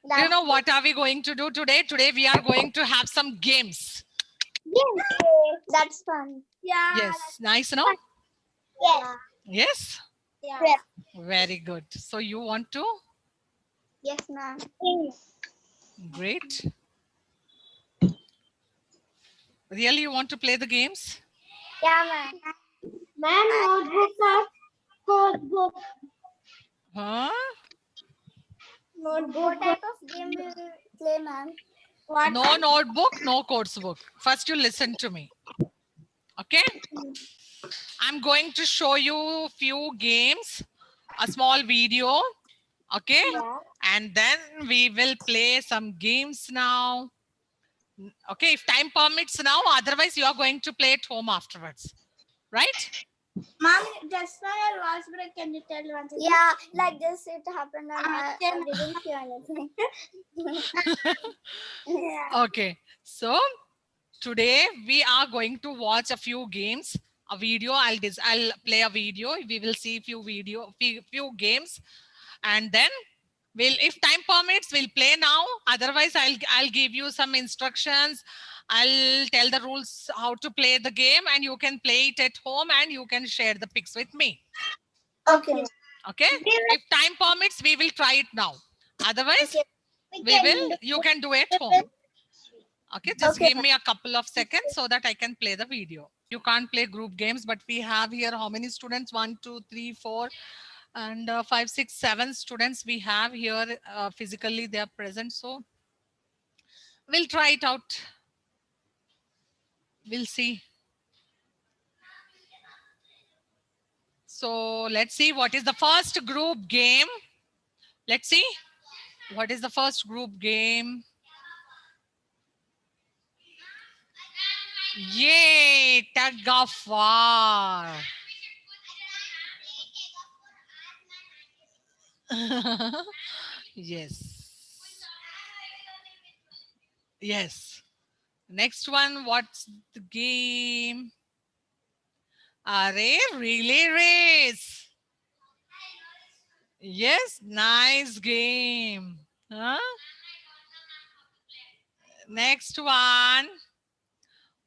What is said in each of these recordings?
Do you know what are we going to do today? Today we are going to have some games. Yes. That's fun. Yeah. Yes, nice, no? Yes. Yes, Yeah. very good. So you want to? Yes, ma'am. Great. Really, you want to play the games? Yeah, ma'am. Ma'am, notebooks are code book. Huh? Notebook. What type of game will you play, ma'am? What? No notebook, no course book. First, you listen to me. Okay? I'm going to show you few games, a small video. Okay? Yeah. And then we will play some games now. Okay, if time permits now, otherwise you are going to play at home afterwards. Right? Mom, just for your voice break, can you tell once again? Yeah, like this it happened and I didn't hear anything. Yeah. Okay. So today we are going to watch a few games, a video. I'll play a video. We will see few games, and then if time permits, we'll play now. Otherwise, I'll give you some instructions. I'll tell the rules how to play the game, and you can play it at home, and you can share the pics with me. Okay. Okay. If time permits, we will try it now. Otherwise, you can do it at home. Okay, just give me a couple of seconds so that I can play the video. You can't play group games, but we have here how many students? 1, 2, 3, 4, and 5, 6, 7 students we have here physically they are present. So we'll try it out. We'll see. So let's see what is the first group game. Let's see what is the first group game. Yay, tug of war. Yes. Yes. Next one, what's the game? Array relay race. Yes, nice game. Huh? Next one,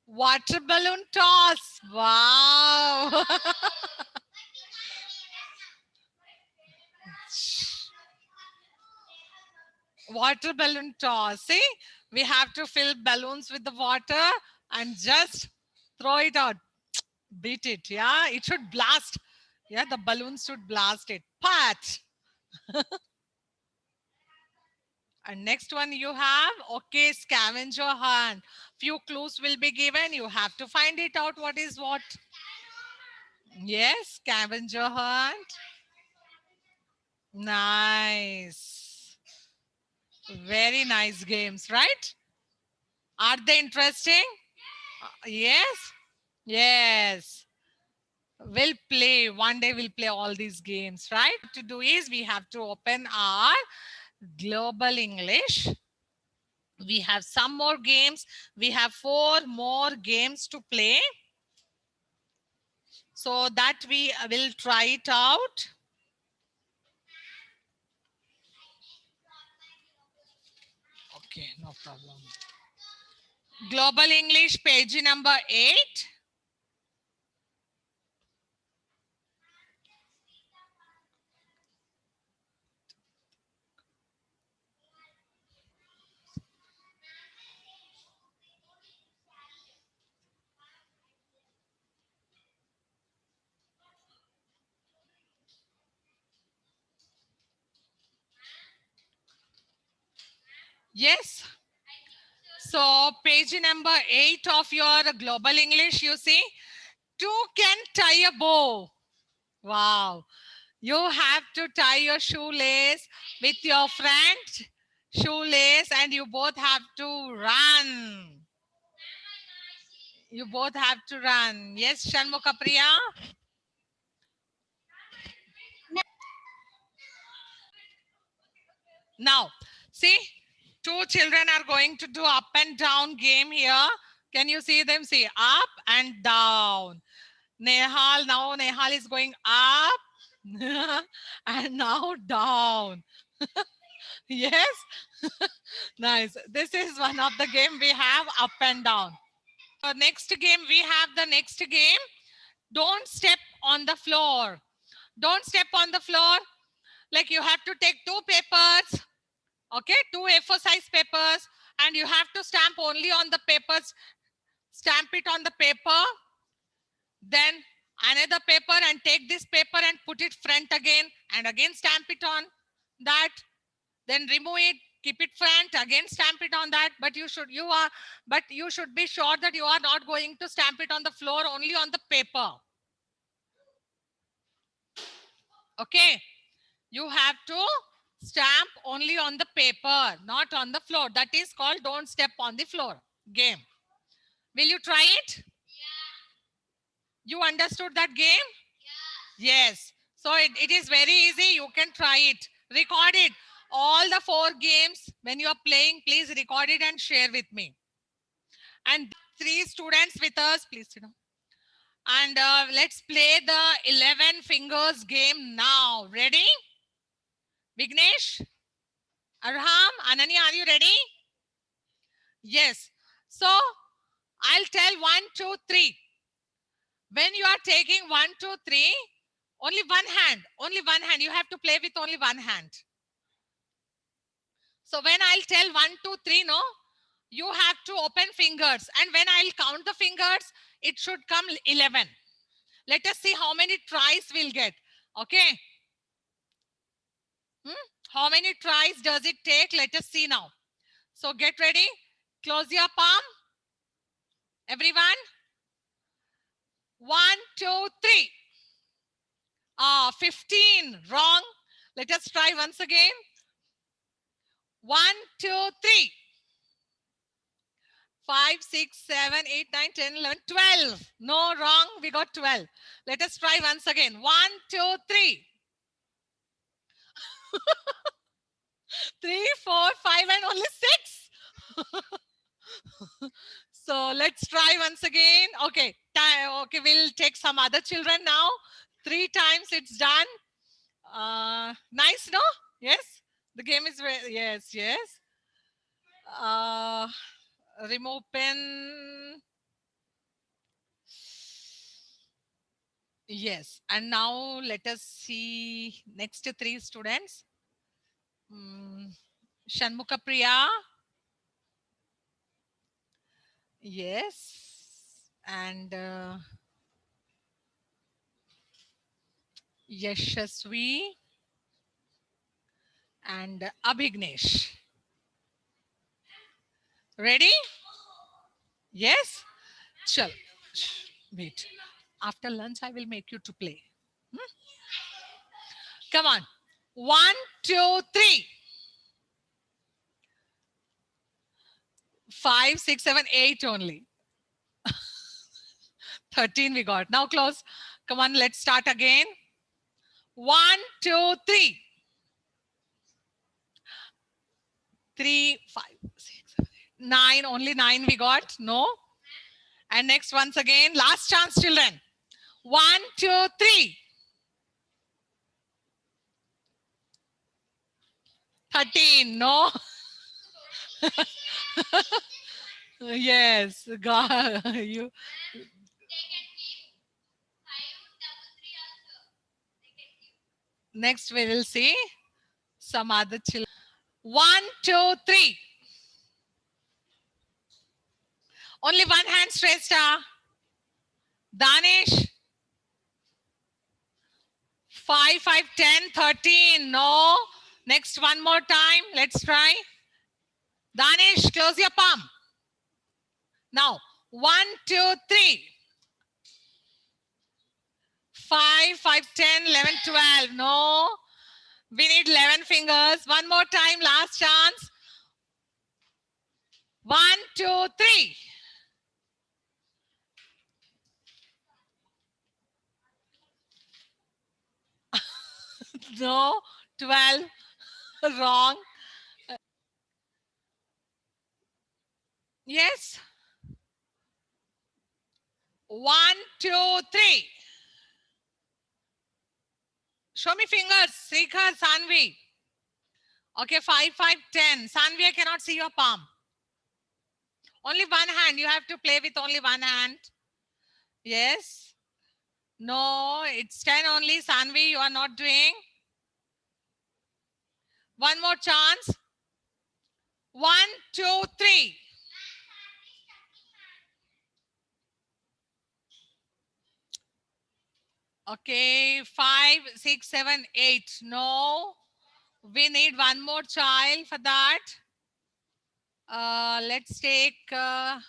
water balloon toss. Wow. Water balloon toss. See, we have to fill balloons with the water and just throw it out. Beat it. Yeah, it should blast. Yeah, the balloons should blast it. Pat. And next one you have, okay, scavenger hunt. Few clues will be given. You have to find it out what is what. Yes, scavenger hunt. Nice. Very nice games, right? Are they interesting? Yes. Yes. We'll play. One day we'll play all these games, right? What to do is we have to open our Global English. We have some more games. We have 4 more games to play. So that we will try it out. Okay, no problem. Global English page number 8. Yes. So page number 8 of your Global English, you see, 2 can tie a bow. Wow. You have to tie your shoelace with your friend shoelace and you both have to run. You both have to run. Yes, Shanmukha Priya? Now, see, 2 children are going to do up and down game here. Can you see them? See, up and down. Nehal is going up and now down. Yes. Nice. This is one of the game we have, up and down. Next game, we have the next game. Don't step on the floor. Don't step on the floor. Like, you have to take two papers. Okay, two A4 size papers, and you have to stamp only on the papers. Stamp it on the paper. Then another paper, and take this paper and put it front again, and again stamp it on that. Then remove it, keep it front, again stamp it on that. But you should be sure that you are not going to stamp it on the floor, only on the paper. Okay, you have to stamp only on the paper, not on the floor. That is called don't step on the floor game. Will you try it? Yeah. You understood that game? Yeah. Yes. So it is very easy. You can try it. Record it. All the 4 games, when you are playing, please record it and share with me. And 3 students with us, please sit down. And let's play the 11 fingers game now. Ready? Vignesh? Arham? Ananya, are you ready? Yes. So I'll tell 1, 2, 3. When you are taking 1, 2, 3, only one hand. You have to play with only one hand. So when I'll tell 1, 2, 3, no, you have to open fingers. And when I'll count the fingers, it should come 11. Let us see how many tries we'll get. Okay. How many tries does it take? Let us see now. So get ready. Close your palm. Everyone. 1, 2, 3. 15. Wrong. Let us try once again. 1, 2, 3. 5, 6, 7, 8, 9, 10, 11, 12. No, wrong. We got 12. Let us try once again. 1, 2, 3. 3, 4, 5, and only 6. So let's try once again. Okay. Okay, we'll take some other children now. 3 times it's done. Nice, no? Yes. The game is very, yes. Remove pen. Yes. And now let us see next 3 students. Shanmukha Priya. Yes. And Yashasvi and Abhignesh. Ready? Yes? Chal. Wait. After lunch, I will make you to play. Come on. 1, 2, 3. 5, 6, 7, 8 only. 13 we got. Now close. Come on, let's start again. 1, 2, 3. 3, 5, 6, 7, 8, 9. Only 9 we got. No. And next once again. Last chance, children. 1, 2, 3. 13. No. Yes. God, you. Next we will see some other children. 1, 2, 3. Only one hand, Shrestha. Danish. 5, 5, 10, 13. No. Next one more time. Let's try. Danish, close your palm. Now, 1, 2, 3. 5, 5, 10, 11, 12. No. We need 11 fingers. One more time. Last chance. 1, 2, 3. No. 12. Wrong. Yes. 1, 2, 3. Show me fingers. Srikhar, Sanvi. Okay, 5, 5, 10. Sanvi, I cannot see your palm. Only one hand. You have to play with only one hand. Yes. No, it's 10 only. Sanvi, you are not doing. One more chance. 1, 2, 3. Okay, 5, 6, 7, 8. No, we need one more child for that. Let's take Thailam.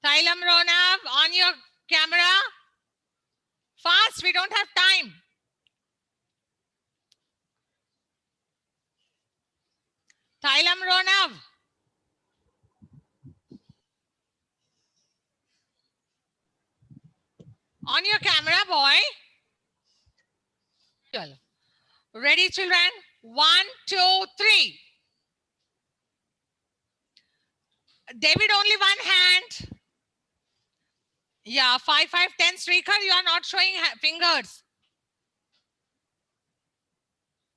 Thailam Ronav, on your camera. Fast, we don't have time. Thailam Ronav. On your camera, boy. Ready, children? 1, 2, 3. David, only one hand. Yeah, 5, 5, 10. Srikar, you are not showing fingers.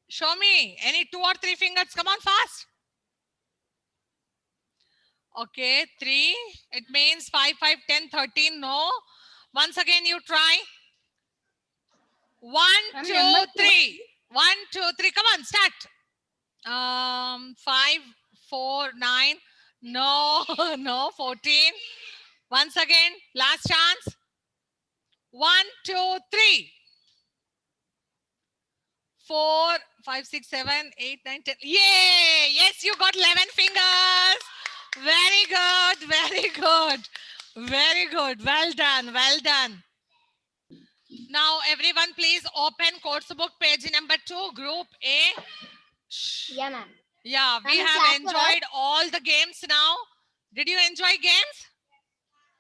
Show me. Any 2 or 3 fingers. Come on, fast. Okay, 3. It means 5, 5, 10, 13. No. Once again, you try. 1, 2, 3. 1, 2, 3. Come on, start. 5, 4, 9. No, no, 14. Once again, last chance. 1, 2, 3. 4, 5, 6, 7, 8, 9, 10. Yay! Yes, you got 11 fingers. Very good, very good. Very good. Well done, well done. Now, everyone, please open course book page number 2, group A. Shh. Yeah, ma'am. Yeah, we Ma'am, have class enjoyed all the games now. Did you enjoy games?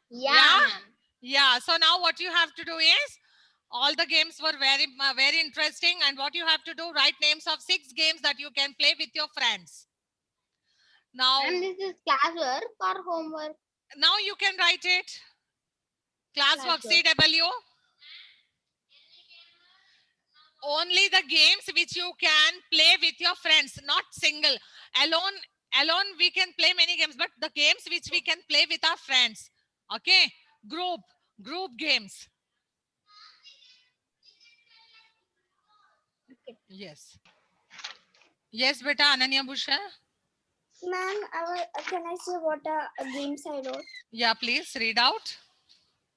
Yeah, ma'am. Yeah. So now what you have to do is, all the games were very interesting. And what you have to do, write names of 6 games that you can play with your friends. Now, And this is classwork or homework? now you can write it. Classwork, Classwork. CW. Only the games which you can play with your friends, not single. Alone we can play many games, but the games which we can play with our friends. Okay, group games. Okay. Yes, yes, beta. Ananya Bhusha. Ma'am, can I see what games I wrote? Yeah, please read out.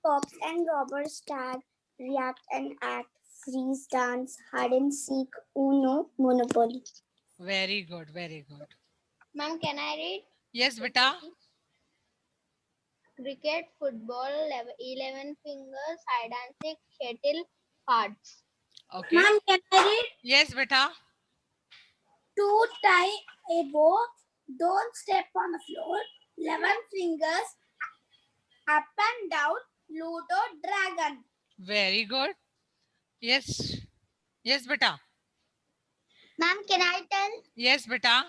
Cops and robbers, tag, react and act, freeze, dance, hide and seek, Uno, Monopoly. Very good, very good. Ma'am, can I read? Yes, beta. Cricket, football, 11 fingers, hide and seek, shuttle, cards. Okay. Ma'am, can I read? Yes, beta. To tie a bow, don't step on the floor, 11 fingers, up and down, Ludo, dragon. Very good. Yes. Yes, beta. Ma'am, can I tell? Yes, beta.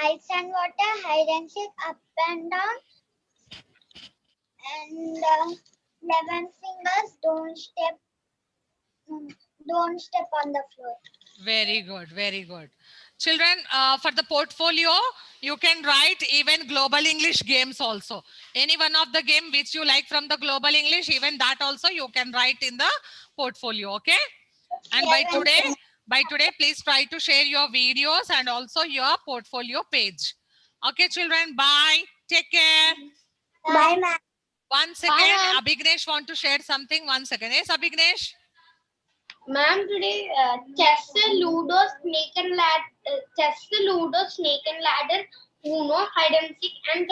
Ice and water, hide and seek, up and down, and 11 fingers, don't step on the floor. Very good, very good. Children, for the portfolio, you can write even global English games also. Any one of the game which you like from the global English, even that also you can write in the portfolio, okay? And by today, please try to share your videos and also your portfolio page. Okay, children, bye. Take care. Bye, ma'am. One second, Abhignesh want to share something. 1 second. Yes, Abhignesh? Ma'am, today chess, Ludo, snake and ladder, Uno, hide and seek, and